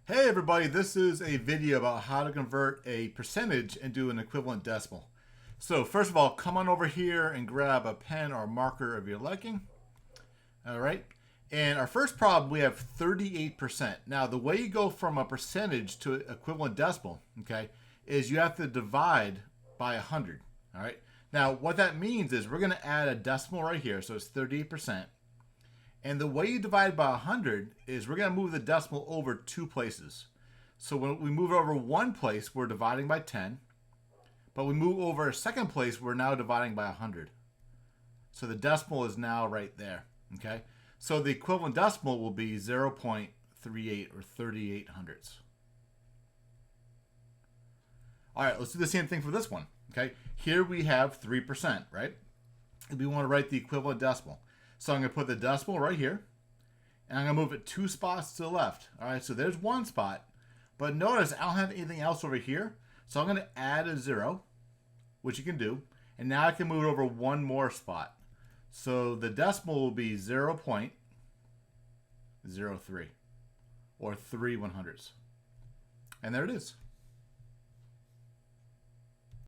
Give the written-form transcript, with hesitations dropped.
Hey everybody, this is a video about how to convert a percentage into an equivalent decimal. So first of all, come on over here and grab a pen or a marker of your liking. All right. And our first problem, we have 38%. Now the way you go from a percentage to equivalent decimal, okay, is you have to divide by 100. All right. Now what that means is we're going to add a decimal right here. So it's 38%. And the way you divide by 100 is we're going to move the decimal over two places. So when we move it over one place, we're dividing by 10. But we move over a second place, we're now dividing by 100. So the decimal is now right there. Okay. So the equivalent decimal will be 0.38 or 38 hundredths. All right, let's do the same thing for this one. Okay. Here we have 3%, right? And we want to write the equivalent decimal. So I'm going to put the decimal right here, and I'm going to move it 2 spots to the left. All right, so there's one spot. But notice I don't have anything else over here. So I'm going to add a 0, which you can do. And now I can move it over one more spot. So the decimal will be 0.03, or 3 100ths. And there it is.